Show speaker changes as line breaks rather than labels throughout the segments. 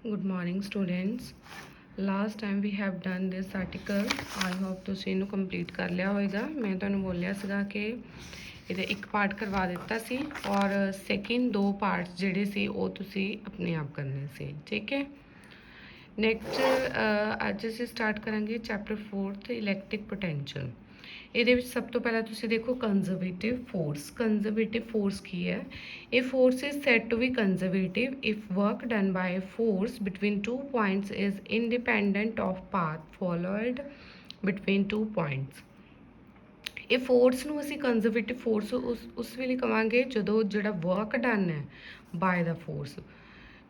Good morning students. Last time we have done this article. I hope ਤੁਸੀਂ ਇਹਨੂੰ complete ਕਰ ਲਿਆ ਹੋਵੇਗਾ। ਮੈਂ ਤੁਹਾਨੂੰ ਬੋਲਿਆ ਸੀਗਾ ਕਿ ਇਹਦੇ ਇੱਕ ਪਾਰਟ ਕਰਵਾ ਦਿੱਤਾ ਸੀ ਔਰ ਸੈਕਿੰਡ ਦੋ ਪਾਰਟਸ ਜਿਹੜੇ ਸੀ ਉਹ ਤੁਸੀਂ ਆਪਣੇ ਆਪ ਕਰਨੇ ਸੀ, ਠੀਕ ਹੈ। ਨੈਕਸਟ ਅੱਜ ਅਸੀਂ ਸਟਾਰਟ ਕਰਾਂਗੇ ਚੈਪਟਰ 4 ਇਲੈਕਟ੍ਰਿਕ ਪੋਟੈਂਸ਼ੀਅਲ। ਇਹਦੇ ਵਿੱਚ ਸਭ ਤੋਂ ਪਹਿਲਾਂ ਤੁਸੀਂ ਦੇਖੋ ਕੰਜ਼ਰਵੇਟਿਵ ਫੋਰਸ। ਕੰਜ਼ਰਵੇਟਿਵ ਫੋਰਸ ਕੀ ਹੈ? ਇਹ force is said to be conservative if work done by a force between two points is independent of path followed between two points. ਇਹ ਫੋਰਸ ਨੂੰ ਅਸੀਂ ਕੰਜ਼ਰਵੇਟਿਵ ਫੋਰਸ ਉਸ ਵੇਲੇ ਕਵਾਂਗੇ ਜਦੋਂ ਜਿਹੜਾ ਵਰਕ ਡਨ ਹੈ by the force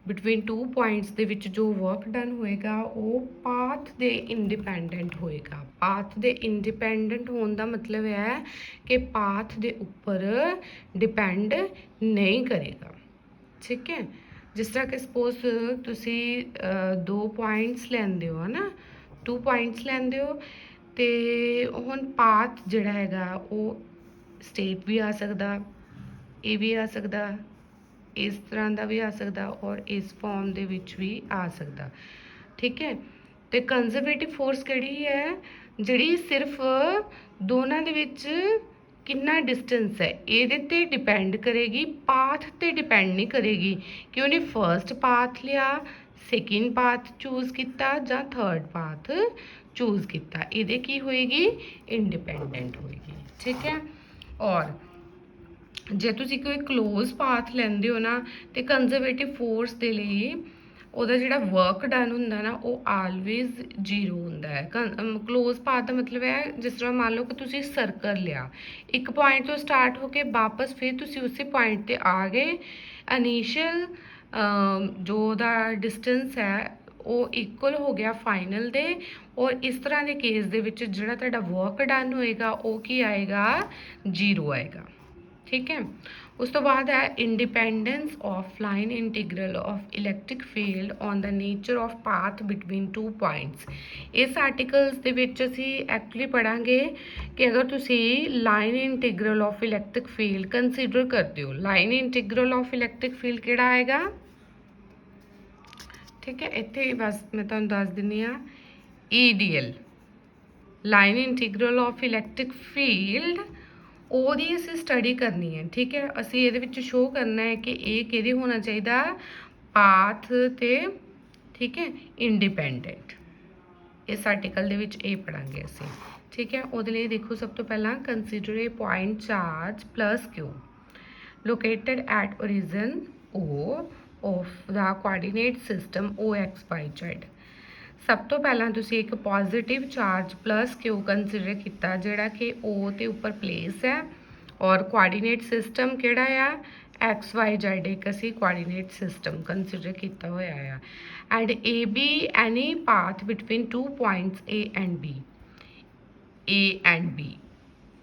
between two points ਦੇ ਵਿੱਚ ਜੋ ਵਰਕ ਡਨ ਹੋਏਗਾ ਉਹ ਪਾਥ ਦੇ ਇੰਡੀਪੈਂਡੈਂਟ ਹੋਏਗਾ। ਪਾਥ ਦੇ ਇੰਡੀਪੈਂਡੈਂਟ ਹੋਣ ਦਾ ਮਤਲਬ ਹੈ ਕਿ ਪਾਥ ਦੇ ਉੱਪਰ ਡਿਪੈਂਡ ਨਹੀਂ ਕਰੇਗਾ, ਠੀਕ ਹੈ। ਜਿਸ ਤਰ੍ਹਾਂ ਕਿ ਸਪੋਜ਼ ਤੁਸੀਂ 2 ਪੁਆਇੰਟਸ ਲੈਂਦੇ ਹੋ ਨਾ, 2 ਪੁਆਇੰਟਸ ਲੈਂਦੇ ਹੋ ਤੇ ਹੁਣ ਪਾਥ ਜਿਹੜਾ ਹੈਗਾ ਉਹ ਸਟੇਟ ਵੀ ਆ ਸਕਦਾ, ਇਹ ਵੀ ਆ ਸਕਦਾ, ਇਸ ਤਰ੍ਹਾਂ ਦਾ ਵੀ ਆ ਸਕਦਾ ਔਰ ਇਸ ਫਾਰਮ ਦੇ ਵਿੱਚ ਵੀ ਆ ਸਕਦਾ, ਠੀਕ ਹੈ। ਤੇ ਕੰਜ਼ਰਵੇਟਿਵ ਫੋਰਸ ਕਿਹੜੀ ਹੈ? ਜਿਹੜੀ ਸਿਰਫ ਦੋਨਾਂ ਦੇ ਵਿੱਚ ਕਿੰਨਾ ਡਿਸਟੈਂਸ ਹੈ ਇਹਦੇ ਤੇ ਡਿਪੈਂਡ ਕਰੇਗੀ, ਪਾਥ ਤੇ ਡਿਪੈਂਡ ਨਹੀਂ ਕਰੇਗੀ ਕਿ ਉਹਨੇ ਫਰਸਟ ਪਾਥ ਲਿਆ, ਸੈਕਿੰਡ ਪਾਥ ਚੂਜ਼ ਕੀਤਾ ਜਾਂ ਥਰਡ ਪਾਥ ਚੂਜ਼ ਕੀਤਾ। ਇਹਦੇ ਕੀ ਹੋਏਗੀ? ਇੰਡੀਪੈਂਡੈਂਟ ਹੋਏਗੀ, ਠੀਕ ਹੈ। ਔਰ ਜੇ ਤੁਸੀਂ ਕੋਈ ਕਲੋਜ਼ ਪਾਥ ਲੈਂਦੇ ਹੋ ਨਾ ਤੇ ਕੰਜ਼ਰਵੇਟਿਵ ਫੋਰਸ ਦੇ ਲਈ ਉਹਦਾ ਜਿਹੜਾ ਵਰਕ ਡਨ ਹੁੰਦਾ ਨਾ ਉਹ ਆਲਵੇਜ਼ ਜ਼ੀਰੋ ਹੁੰਦਾ ਹੈ। ਕਲੋਜ਼ ਪਾਥ ਦਾ ਮਤਲਬ ਹੈ ਜਿਸ ਤਰ੍ਹਾਂ ਮੰਨ ਲਓ ਕਿ ਤੁਸੀਂ ਸਰਕਲ ਲਿਆ, ਇੱਕ ਪੁਆਇੰਟ ਤੋਂ ਸਟਾਰਟ ਹੋ ਕੇ ਵਾਪਸ ਫਿਰ ਤੁਸੀਂ ਉਸੇ ਪੁਆਇੰਟ ਤੇ ਆ ਗਏ, ਇਨੀਸ਼ੀਅਲ ਜੋ ਉਹਦਾ ਡਿਸਟੈਂਸ ਹੈ ਉਹ ਇਕੁਅਲ ਹੋ ਗਿਆ ਫਾਈਨਲ ਦੇ। ਔਰ ਇਸ ਤਰ੍ਹਾਂ ਦੇ ਕੇਸ ਦੇ ਵਿੱਚ ਜਿਹੜਾ ਤੁਹਾਡਾ ਵਰਕ ਡਨ ਹੋਏਗਾ ਉਹ ਕੀ ਆਏਗਾ? ਜ਼ੀਰੋ ਆਏਗਾ, ਠੀਕ ਹੈ। ਉਸ ਤੋਂ ਬਾਅਦ ਹੈ independence of line integral of electric field on the nature of path between two points. ਇਸ ਆਰਟੀਕਲਸ ਦੇ ਵਿੱਚ ਅਸੀਂ ਐਕਚੁਅਲੀ ਪੜਾਂਗੇ ਕਿ ਅਗਰ ਤੁਸੀਂ line integral of electric field consider ਕਰਦੇ ਹੋ, line integral of electric field ਕਿਹੜਾ ਆਏਗਾ? ਠੀਕ ਹੈ, ਇੱਥੇ ਬਸ ਮੈਂ ਤੁਹਾਨੂੰ ਦੱਸ ਦਿੰਦੀ ਹਾਂ EDL, line integral of electric field, ਉਹਦੀ ਅਸੀਂ ਸਟੱਡੀ ਕਰਨੀ ਹੈ, ਠੀਕ ਹੈ। ਅਸੀਂ ਇਹਦੇ ਵਿੱਚ ਸ਼ੋਅ ਕਰਨਾ ਹੈ ਕਿ ਇਹ ਕਿਹਦੇ ਹੋਣਾ ਚਾਹੀਦਾ? ਪਾਥ ਤੇ, ਠੀਕ ਹੈ, ਇੰਡੀਪੈਂਡੈਂਟ। ਇਸ ਆਰਟੀਕਲ ਦੇ ਵਿੱਚ ਇਹ ਪੜਾਂਗੇ ਅਸੀਂ, ਠੀਕ ਹੈ। ਉਹਦੇ ਲਈ ਦੇਖੋ ਸਭ ਤੋਂ ਪਹਿਲਾਂ consider A point charge plus Q located at origin O of the coordinate system OXYZ। ਸਭ ਤੋਂ ਪਹਿਲਾਂ ਤੁਸੀਂ ਇੱਕ positive charge plus Q consider ਕੀਤਾ ਜਿਹੜਾ ਕਿ O ਦੇ ਉੱਪਰ ਪਲੇਸ ਹੈ ਔਰ ਕੋਆਰਡੀਨੇਟ ਸਿਸਟਮ ਕਿਹੜਾ ਆ? XYZ ਇੱਕ ਅਸੀਂ ਕੋਆਰਡੀਨੇਟ ਸਿਸਟਮ ਕੰਸੀਡਰ ਕੀਤਾ ਹੋਇਆ ਆ। And AB any path between two points A and B, A and B,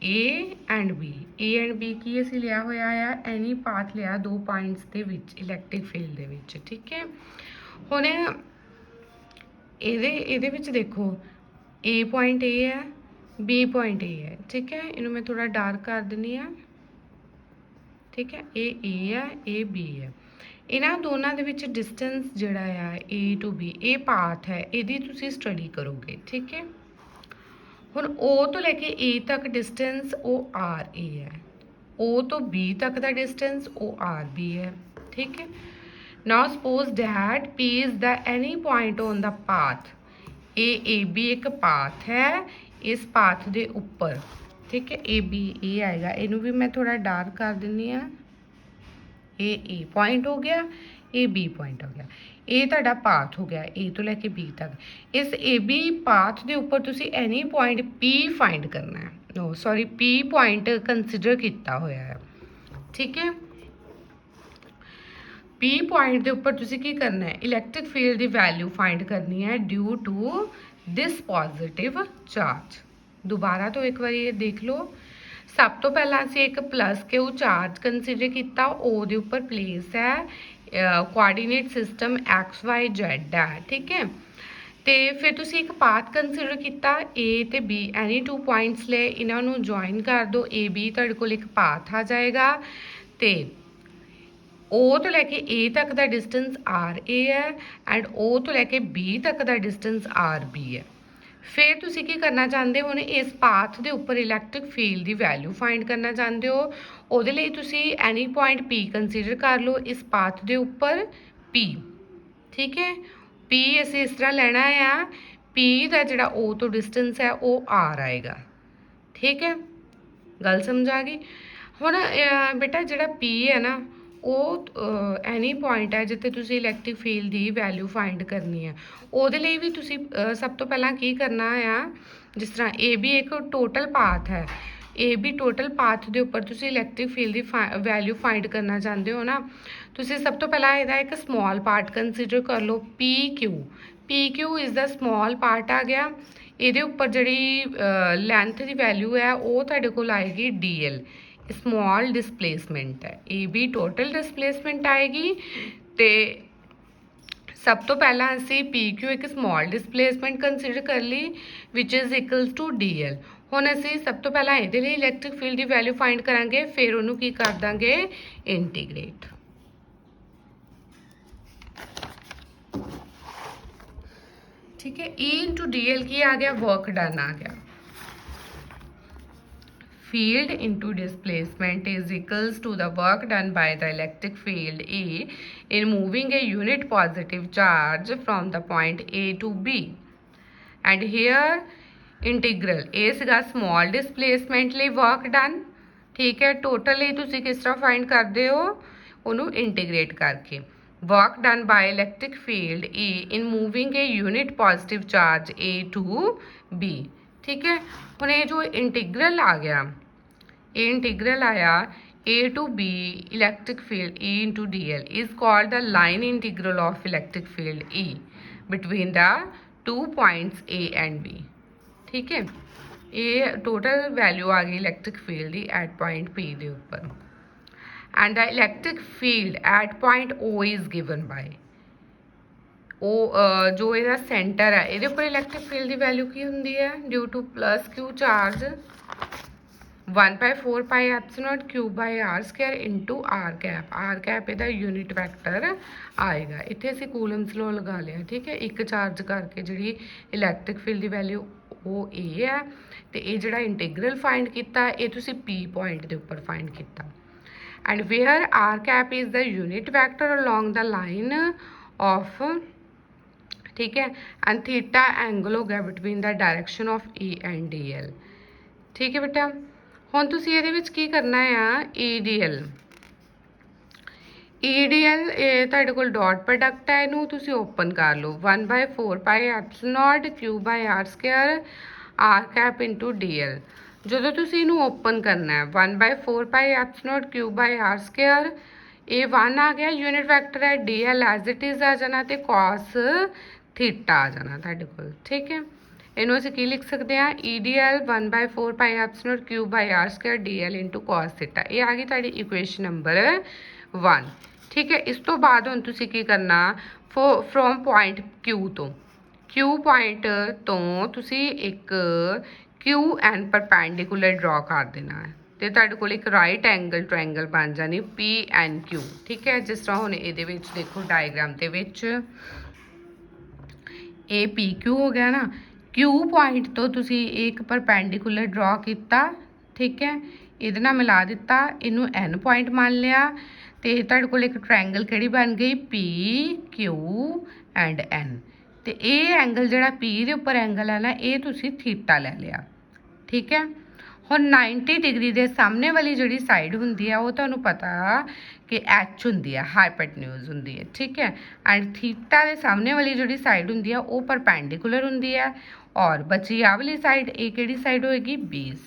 A and B, A and B ਕੀ ਅਸੀਂ ਲਿਆ ਹੋਇਆ ਆ? ਐਨੀ ਪਾਥ ਲਿਆ ਦੋ ਪੁਆਇੰਟਸ ਦੇ ਵਿੱਚ ਇਲੈਕਟ੍ਰਿਕ ਫੀਲਡ ਦੇ ਵਿੱਚ, ਠੀਕ ਹੈ। ਹੁਣ ਇਹਦੇ ਵਿੱਚ ਦੇਖੋ A ਪੁਆਇੰਟ A ਹੈ, B ਪੁਆਇੰਟ A ਹੈ, ਠੀਕ ਹੈ। ਇਹਨੂੰ ਮੈਂ ਥੋੜਾ ਡਾਰਕ ਕਰ ਦਿੰਦੀ ਹਾਂ, ਠੀਕ ਹੈ। ਇਹ A ਹੈ, ਇਹ B ਹੈ। ਇਹਨਾਂ ਦੋਨਾਂ ਦੇ ਵਿੱਚ ਡਿਸਟੈਂਸ ਜਿਹੜਾ ਆ A to B, ਇਹ ਪਾਥ ਹੈ, ਇਹਦੀ ਤੁਸੀਂ ਸਟੱਡੀ ਕਰੋਗੇ, ਠੀਕ ਹੈ। ਹੁਣ O ਤੋਂ ਲੈ ਕੇ A ਤੱਕ ਡਿਸਟੈਂਸ ਉਹ RA ਹੈ, O ਤੋਂ B ਤੱਕ ਦਾ ਡਿਸਟੈਂਸ ਉਹ RB ਹੈ, ਠੀਕ ਹੈ। Now suppose that P is the any point on the path, AB ਇੱਕ ਪਾਥ ਹੈ ਇਸ ਪਾਥ ਦੇ ਉੱਪਰ, ਠੀਕ ਹੈ। AB ਇਹ ਆਏਗਾ, ਇਹਨੂੰ ਵੀ ਮੈਂ ਥੋੜਾ ਡਾਰਕ ਕਰ ਦਿੰਦੀ ਹਾਂ। ਇਹ A ਪੁਆਇੰਟ ਹੋ ਗਿਆ, ਇਹ B ਪੁਆਇੰਟ ਹੋ ਗਿਆ, ਇਹ ਤੁਹਾਡਾ ਪਾਥ ਹੋ ਗਿਆ A ਤੋਂ ਲੈ ਕੇ B ਤੱਕ। ਇਸ AB ਪਾਥ ਦੇ ਉੱਪਰ ਤੁਸੀਂ ਐਨੀ ਪੁਆਇੰਟ P ਫਾਈਂਡ ਕਰਨਾ ਹੈ, ਨੋ ਸੌਰੀ P ਪੁਆਇੰਟ ਕੰਸੀਡਰ ਕੀਤਾ ਹੋਇਆ ਹੈ, ਠੀਕ ਹੈ। P ਪੁਆਇੰਟ ਦੇ ਉੱਪਰ ਤੁਸੀਂ ਕੀ ਕਰਨਾ ਹੈ? ਇਲੈਕਟ੍ਰਿਕ ਫੀਲਡ ਦੀ ਵੈਲਿਊ ਫਾਈਂਡ ਕਰਨੀ ਹੈ due to this positive charge. ਦੁਬਾਰਾ ਤੋਂ ਇੱਕ ਵਾਰੀ ਇਹ ਦੇਖ ਲਓ। ਸਭ ਤੋਂ ਪਹਿਲਾਂ ਅਸੀਂ ਇੱਕ ਪਲਸ Q ਚਾਰਜ ਕੰਸੀਡਰ ਕੀਤਾ, O ਦੇ ਉੱਪਰ ਪਲੇਸ ਹੈ, ਕੋਆਰਡੀਨੇਟ ਸਿਸਟਮ XYZ ਹੈ, ਠੀਕ ਹੈ। ਤੇ ਫਿਰ ਤੁਸੀਂ ਇੱਕ ਪਾਥ ਕੰਸੀਡਰ ਕੀਤਾ A ਤੇ B, ਐਨੀ ਟੂ ਪੁਆਇੰਟਸ ਲਏ, ਇਹਨਾਂ ਨੂੰ ਜੁਆਇਨ ਕਰ ਦਿਓ, AB ਤੁਹਾਡੇ ਕੋਲ ਇੱਕ ਪਾਥ ਆ ਜਾਏਗਾ। ਤੇ O ਤੋਂ ਲੈ ਕੇ A ਤੱਕ ਦਾ ਡਿਸਟੈਂਸ RA ਹੈ ਐਂਡ O ਤੋਂ ਲੈ ਕੇ B ਤੱਕ ਦਾ ਡਿਸਟੈਂਸ RB ਹੈ। ਫਿਰ ਤੁਸੀਂ ਕੀ ਕਰਨਾ ਚਾਹੁੰਦੇ ਹੋ, ਹੁਣ ਇਸ ਪਾਥ ਦੇ ਉੱਪਰ ਇਲੈਕਟ੍ਰਿਕ ਫੀਲਡ ਦੀ ਵੈਲਿਊ ਫਾਈਂਡ ਕਰਨਾ ਚਾਹੁੰਦੇ ਹੋ। ਉਹਦੇ ਲਈ ਤੁਸੀਂ ਐਨੀ ਪੁਆਇੰਟ P ਕੰਸੀਡਰ ਕਰ ਲਓ ਇਸ ਪਾਥ ਦੇ ਉੱਪਰ P, ਠੀਕ ਹੈ। P ਅਸੀਂ ਇਸ ਤਰ੍ਹਾਂ ਲੈਣਾ ਆ, P ਦਾ ਜਿਹੜਾ O ਤੋਂ ਡਿਸਟੈਂਸ ਹੈ ਉਹ R ਆਏਗਾ, ਠੀਕ ਹੈ। ਗੱਲ ਸਮਝ ਆ ਗਈ। ਹੁਣ ਬੇਟਾ ਜਿਹੜਾ P ਹੈ ਨਾ ਉਹ ਐਨੀ ਪੁਆਇੰਟ ਹੈ ਜਿੱਥੇ ਤੁਸੀਂ ਇਲੈਕਟ੍ਰਿਕ ਫੀਲਡ ਦੀ ਵੈਲਿਊ ਫਾਈਂਡ ਕਰਨੀ ਹੈ। ਉਹਦੇ ਲਈ ਵੀ ਤੁਸੀਂ ਸਭ ਤੋਂ ਪਹਿਲਾਂ ਕੀ ਕਰਨਾ ਆ, ਜਿਸ ਤਰ੍ਹਾਂ AB ਇੱਕ ਟੋਟਲ ਪਾਥ ਹੈ, AB ਟੋਟਲ ਪਾਥ ਦੇ ਉੱਪਰ ਤੁਸੀਂ ਇਲੈਕਟ੍ਰਿਕ ਫੀਲਡ ਦੀ ਵੈਲਿਊ ਫਾਈਂਡ ਕਰਨਾ ਚਾਹੁੰਦੇ ਹੋ ਨਾ, ਤੁਸੀਂ ਸਭ ਤੋਂ ਪਹਿਲਾਂ ਇਹਦਾ ਇੱਕ ਸਮਾਲ ਪਾਰਟ ਕੰਸੀਡਰ ਕਰ ਲਓ, PQ is the small part ਆ ਗਿਆ। ਇਹਦੇ ਉੱਪਰ ਜਿਹੜੀ ਲੈਂਥ ਦੀ ਵੈਲਿਊ ਹੈ ਉਹ ਤੁਹਾਡੇ ਕੋਲ ਆਏਗੀ DL, ਸਮਾਲ ਡਿਸਪਲੇਸਮੈਂਟ ਹੈ। AB ਟੋਟਲ ਡਿਸਪਲੇਸਮੈਂਟ ਆਏਗੀ ਤੇ ਸਭ ਤੋਂ ਪਹਿਲਾਂ ਅਸੀਂ PQ ਇੱਕ ਸਮਾਲ ਡਿਸਪਲੇਸਮੈਂਟ ਕੰਸੀਡਰ ਕਰ ਲਈ ਵਿਚ ਇਜ਼ ਇਕੁਅਲਸ ਟੂ DL। ਹੁਣ ਅਸੀਂ ਸਭ ਤੋਂ ਪਹਿਲਾਂ ਇਹਦੇ ਲਈ ਇਲੈਕਟ੍ਰਿਕ ਫੀਲਡ ਦੀ ਵੈਲਿਊ ਫਾਈਂਡ ਕਰਾਂਗੇ, ਫਿਰ ਉਹਨੂੰ ਕੀ ਕਰ ਦਾਂਗੇ, ਇੰਟੀਗ੍ਰੇਟ। ठीक है, E इंटू DL की आ गया, वर्क डन आ गया। Field into displacement is equals to the work done by the electric field E in moving a unit positive charge from the point A to B. And here integral A ਸੀਗਾ small displacement ਲਈ work done, ठीक है। total ਲਈ ਤੁਸੀਂ ਕਿਸ ਤਰ੍ਹਾਂ find ਕਰਦੇ ਹੋ, ਉਹਨੂੰ integrate ਕਰਕੇ। work done by electric field E in moving a unit positive charge A to B, ठीक है। ਹੁਣ ਇਹ ਜੋ ਇੰਟੀਗਰਲ ਆ ਗਿਆ, ਇਹ ਇੰਟੀਗਰਲ ਆਇਆ A to B electric field E into DL is called the line integral of electric field E between the 2 points A and B, ठीक है। ਇਹ ਟੋਟਲ ਵੈਲਿਊ ਆ ਗਈ electric field the at point P ਦੇ ਉੱਪਰ। and the electric field at point O is given by O, ਜੋ ਇਹਦਾ centre ਹੈ ਇਹਦੇ ਉੱਪਰ ਇਲੈਕਟ੍ਰਿਕ ਫੀਲਡ ਦੀ ਵੈਲਿਊ ਕੀ ਹੁੰਦੀ ਹੈ, due to plus Q charge 1/4 pi epsilon Q by R square into R cap ਇਹਦਾ ਯੂਨਿਟ ਵੈਕਟਰ ਆਏਗਾ। ਇੱਥੇ ਅਸੀਂ ਕੂਲਮਸ ਲੋ ਲਗਾ ਲਿਆ, ਠੀਕ ਹੈ। ਇੱਕ ਚਾਰਜ ਕਰਕੇ ਜਿਹੜੀ ਇਲੈਕਟ੍ਰਿਕ ਫੀਲਡ ਦੀ ਵੈਲਿਊ ਉਹ ਇਹ ਹੈ, ਤੇ ਇਹ ਜਿਹੜਾ ਇੰਟੀਗਰਲ ਫਾਈਂਡ ਕੀਤਾ ਇਹ ਤੁਸੀਂ P ਪੁਆਇੰਟ ਦੇ ਉੱਪਰ ਫਾਈਂਡ ਕੀਤਾ। and where R cap is the unit vector along the line of, ठीक है, and theta angle हो गया between the direction of E and DL, ठीक है बेटा। ਹੁਣ ਤੁਸੀਂ ਇਹਦੇ ਵਿੱਚ ਕੀ ਕਰਨਾ ਆ, EDL ਇਹ ਤੁਹਾਡੇ ਕੋਲ ਡਾਟ ਪ੍ਰੋਡਕਟ ਹੈ, ਇਹਨੂੰ ਤੁਸੀਂ ਓਪਨ ਕਰ ਲਓ 1/4 pi epsilon Q by R square R cap into DL। ਜਦੋਂ ਤੁਸੀਂ ਇਹਨੂੰ ਓਪਨ ਕਰਨਾ ਹੈ 1/4 pi epsilon Q by R square, ਇਹ 1 ਆ ਗਿਆ, ਯੂਨਿਟ ਵੈਕਟਰ ਹੈ, DL ਐਜ਼ ਇਟ ਇਜ਼ ਆ ਜਾਣਾ ਤੇ cos ਥੀਟਾ ਆ ਜਾਣਾ ਤੁਹਾਡੇ ਕੋਲ, ਠੀਕ ਹੈ। ਇਹਨੂੰ ਅਸੀਂ ਕੀ ਲਿਖ ਸਕਦੇ ਹਾਂ, EDL 1/4 pi epsilon Q by R square DL into cos theta. ਇਹ ਆ ਗਈ ਤੁਹਾਡੀ ਇਕੁਏਸ਼ਨ ਨੰਬਰ 1, ਠੀਕ ਹੈ। ਇਸ ਤੋਂ ਬਾਅਦ ਹੁਣ ਤੁਸੀਂ ਕੀ ਕਰਨਾ, ਫਰੋਮ ਪੁਆਇੰਟ Q ਪੁਆਇੰਟ ਤੋਂ ਤੁਸੀਂ ਇੱਕ QN ਪਰਪੈਂਡੀਕੂਲਰ ਡਰਾ ਕਰ ਦੇਣਾ ਹੈ, ਤੇ ਤੁਹਾਡੇ ਕੋਲ ਇੱਕ ਰਾਈਟ ਐਂਗਲ ਟ੍ਰਾਇੰਗਲ ਬਣ ਜਾਣੀ PNQ, ਠੀਕ ਹੈ। ਜਿਸ ਤਰ੍ਹਾਂ ਹੁਣ ਇਹਦੇ ਵਿੱਚ ਦੇਖੋ ਡਾਇਗਰਾਮ ਦੇ ਵਿੱਚ ਇਹ PQ ਹੋ ਗਿਆ ਨਾ, Q ਪੁਆਇੰਟ ਤੋਂ ਤੁਸੀਂ ਇੱਕ ਪਰਪੈਂਡੀਕੂਲਰ ਡਰਾ ਕੀਤਾ, ਠੀਕ ਹੈ, ਇਹਦੇ ਨਾਲ ਮਿਲਾ ਦਿੱਤਾ, ਇਹਨੂੰ N ਪੁਆਇੰਟ ਮੰਨ ਲਿਆ, ਤੇ ਤੁਹਾਡੇ ਕੋਲ ਇੱਕ ਟ੍ਰਾਇੰਗਲ ਕਿਹੜੀ ਬਣ ਗਈ, PQ ਐਂਡ N। ਤੇ ਇਹ ਐਂਗਲ ਜਿਹੜਾ P ਦੇ ਉੱਪਰ ਐਂਗਲ ਹੈ ਨਾ, ਇਹ ਤੁਸੀਂ ਥੀਟਾ ਲੈ ਲਿਆ, ਠੀਕ ਹੈ। ਹੁਣ 90 ਡਿਗਰੀ ਦੇ ਸਾਹਮਣੇ ਵਾਲੀ ਜਿਹੜੀ ਸਾਈਡ ਹੁੰਦੀ ਹੈ ਉਹ ਤੁਹਾਨੂੰ ਪਤਾ ਕਿ H ਹੁੰਦੀ ਹੈ, ਹਾਈਪੋਟੈਨਿਊਜ਼ ਹੁੰਦੀ ਹੈ, ਠੀਕ ਹੈ। ਐਂਡ ਥੀਟਾ ਦੇ ਸਾਹਮਣੇ ਵਾਲੀ ਜਿਹੜੀ ਸਾਈਡ ਹੁੰਦੀ ਹੈ ਉਹ ਪਰਪੈਂਡੀਕੂਲਰ ਹੁੰਦੀ ਹੈ, ਔਰ ਬਚੀ ਆ ਵਾਲੀ ਸਾਈਡ, ਇਹ ਕਿਹੜੀ ਸਾਈਡ ਹੋਏਗੀ, ਬੇਸ,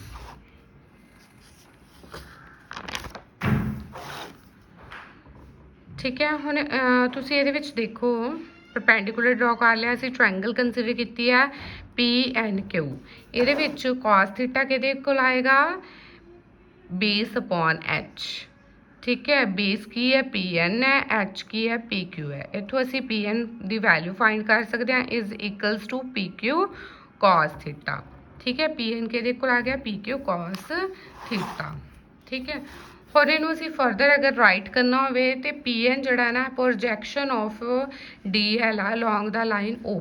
ਠੀਕ ਹੈ। ਹੁਣ ਤੁਸੀਂ ਇਹਦੇ ਵਿੱਚ ਦੇਖੋ ਪਰਪੈਂਡੀਕੂਲਰ ਡਰਾ ਕਰ ਲਿਆ, ਅਸੀਂ ਟ੍ਰਾਇੰਗਲ ਕੰਸੀਡਰ ਕੀਤੀ ਹੈ PNQ। ਇਹਦੇ ਵਿੱਚ cos ਥੀਟਾ ਕਿਹਦੇ ਕੋਲ ਆਏਗਾ, ਬੇਸ ਅਪੋਨ H, ਠੀਕ ਹੈ। ਬੇਸ ਕੀ ਹੈ, PN ਹੈ, H ਕੀ ਹੈ, PQ ਹੈ। ਇੱਥੋਂ ਅਸੀਂ PN ਦੀ ਵੈਲਿਊ ਫਾਈਂਡ ਕਰ ਸਕਦੇ ਹਾਂ, is equals to PQ cos theta, ਠੀਕ ਹੈ। PN ਕਿਹਦੇ ਕੋਲ ਆ ਗਿਆ, PQ cos ਥੀਟਾ, ਠੀਕ ਹੈ। और इनू असी फर्दर अगर राइट करना होवे तो पी एन जड़ा ना projection of D L along the line O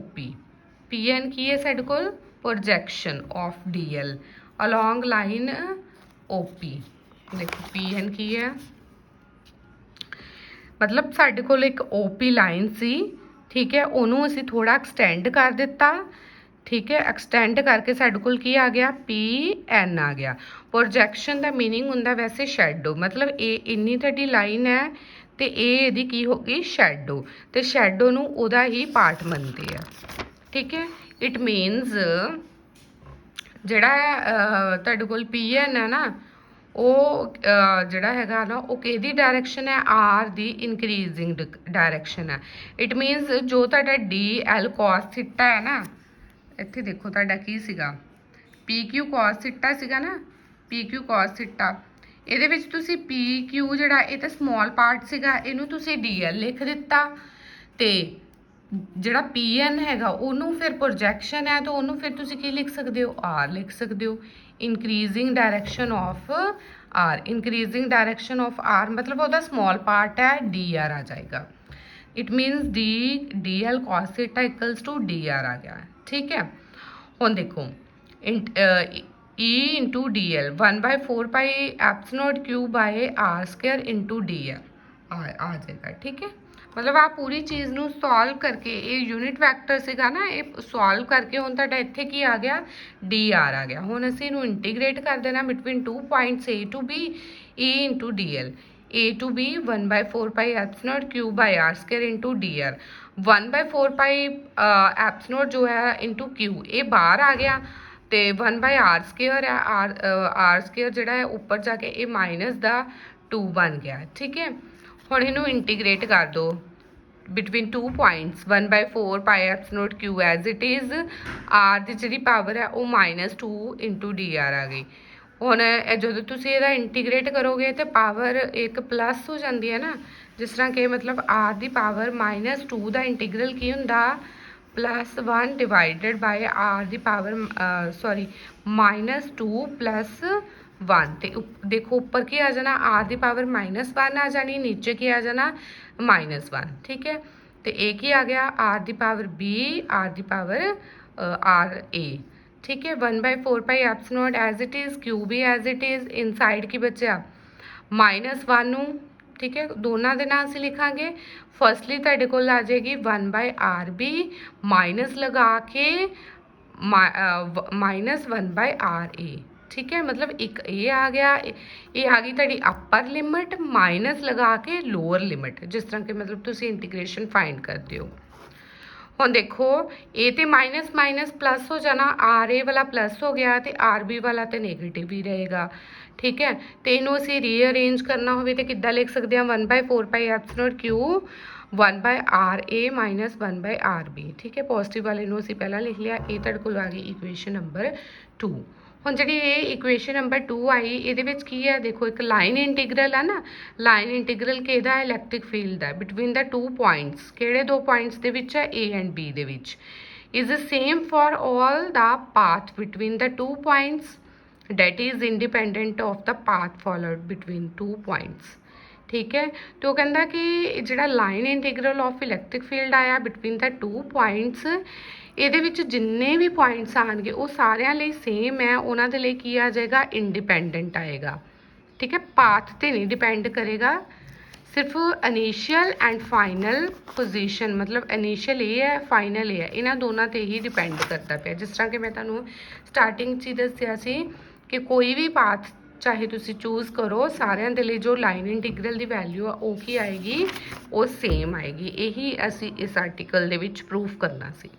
P N की है साडे कोल projection of D L along line O P. देखो पी एन की है मतलब साडे कोल एक ओ पी लाइन सी, ठीक है, उन्होंने असी थोड़ा एक्सटेंड कर दिता, ठीक है, एक्सटेंड करके साडे कोल की आ गया पी एन आ गया। प्रोजैक्शन का मीनिंग हुंदा वैसे शैडो, मतलब ये इन्नी तुहाडी लाइन है तो ये इहदी की होगी शैडो, तो शैडो नूं उहदा ही पार्ट मनते हैं, ठीक है। इट मीनस जिहड़ा तुहाडे कोल पी एन है ना वो जिहड़ा हैगा ना वो किहदी डायरैक्शन है, आर दी इनक्रीजिंग डायरैक्शन है। इट मीनस जो तुहाडा डी एल कॉस थीटा है ना, ਇੱਥੇ देखो ਤੁਹਾਡਾ ਕੀ ਸੀਗਾ ਪੀ ਕਿਊ cos ਥੀਟਾ ਸੀਗਾ ਨਾ, ਪੀ ਕਿਊ cos ਥੀਟਾ, ਇਹਦੇ ਵਿੱਚ ਤੁਸੀਂ ਪੀ ਕਿਊ ਜਿਹੜਾ ਇਹ ਤਾਂ ਸਮਾਲ ਪਾਰਟ ਸੀਗਾ, ਇਹਨੂੰ ਤੁਸੀਂ ਡੀ ਐਲ ਲਿਖ ਦਿੱਤਾ, ਤੇ ਜਿਹੜਾ ਪੀ ਐਨ ਹੈਗਾ ਉਹਨੂੰ ਫਿਰ ਪ੍ਰੋਜੈਕਸ਼ਨ ਹੈ ਤਾਂ ਉਹਨੂੰ ਫਿਰ ਤੁਸੀਂ ਕੀ ਲਿਖ ਸਕਦੇ ਹੋ, ਆਰ ਲਿਖ ਸਕਦੇ ਹੋ। Increasing direction of R, increasing direction of R मतलब ਉਹਦਾ ਸਮਾਲ ਪਾर्ट है डी आर आ जाएगा। It means D L cos theta equals to D R आ गया, ठीक है। हुण देखो E into D L 1/4 epsilon Q by R square into D L आ जाएगा, ठीक है। मतलब आप पूरी चीज़ नूं सॉल्व करके ये यूनिट वैक्टर सीगा ना, ये सॉल्व करके हुण तुहाडा इत्थे की आ गया डी आर आ गया। हुण असीं इहनूं इंटीग्रेट कर देना between 2 points A to B E into D L, A to B 1/4 epsilon Q by R square into D R. 1/4 epsilon जो है इंटू क्यू ये बाहर आ गया, तो 1/r स्क्वायर है, आर स्क्वायर जिहड़ा है ऊपर जाके ये माइनस दा 2 बन गया, ठीक है। हुण इहनूं इंटीग्रेट कर दो between 2 points 1/4 epsilon Q as it is, R की जिहड़ी पावर है वो -2 इंटू डी आर आ गई। हुण जो तुसीं इहदा इंटीग्रेट करोगे तो पावर एक प्लस हो जाती है ना, जिस तरह कि मतलब आर की पावर -2 का इंटीग्रल की हुंदा +1 डिवाइडेड बाय आर की पावर सॉरी -2 + 1, तो देखो ऊपर की आ जाना आर की पावर -1 आ जानी, नीचे की आ जाना -1, ठीक है। तो ए की आ गया आर की पावर बी, आर की पावर आर ए, ठीक है। 1/4 epsilon as it is, Q भी एज इट इज़, इनसाइड की बचा -1, ठीक है। दोनों के नाम से लिखांगे, फर्स्टली तुहाडे कोल आ जाएगी 1/r बी माइनस लगा के -1/r ए, ठीक है। मतलब एक ये आ गया, ये आ गई तुहाडी अपर लिमिट माइनस लगा के लोअर लिमिट, जिस तरह के मतलब तुसी इंटीग्रेशन फाइंड करते हो। हुण देखो ए तो माइनस माइनस प्लस हो जाना, आर ए वाला प्लस हो गया तो आर बी वाला तो नेगेटिव ही रहेगा, ठीक है। तो इनू असीं रीअरेंज करना हो तो किद्दां लिख सकते हैं 1/4 epsilon Q 1/r a minus 1/r b, ठीक है। पॉजिटिव वाले नूं असीं पहला लिख लिया, ये तुहाडे कोल आ गई इक्वेशन नंबर 2। हुण जिहड़ी ये इक्वेशन नंबर 2 आई इहदे विच की है, देखो एक लाइन इंटीग्रल है ना, लाइन इंटीग्रल किहदा है, इलैक्ट्रिक फील्ड है बिटवीन द 2 पॉइंट्स, किहड़े 2 पॉइंट्स दे विच है, ए एंड बी दे विच, is the same for all the path between the 2 points that is independent of the path followed between 2 points, ठीक है। तो कहता कि जिहड़ा line integral of electric field आया बिटवीन द 2 पॉइंट्स, ਇਹਦੇ ਵਿੱਚ जिन्ने भी पॉइंट्स आएंगे वो सारिਆਂ ਲਈ सेम है, उन्होंने ਦੇ ਲਈ ਕੀ आ जाएगा, इंडिपेंडेंट आएगा, ठीक है। पाथ ਤੇ नहीं डिपेंड करेगा, सिर्फ इनिशियल एंड फाइनल पोजीशन, मतलब इनिशियल ये है फाइनल ये है, इन्होंने दोनों ते ही डिपेंड करता पे। जिस तरह कि मैं तुहानूं स्टार्टिंग च दस्सिया सी कि कोई भी पाथ चाहे तुसी चूज़ करो, सारिਆਂ ਦੇ ਲਈ जो लाइन इंटीग्रल की वैल्यू आ वो की आएगी, वो सेम आएगी। यही असी इस आर्टिकल ਦੇ ਵਿੱਚ प्रूफ करना सी।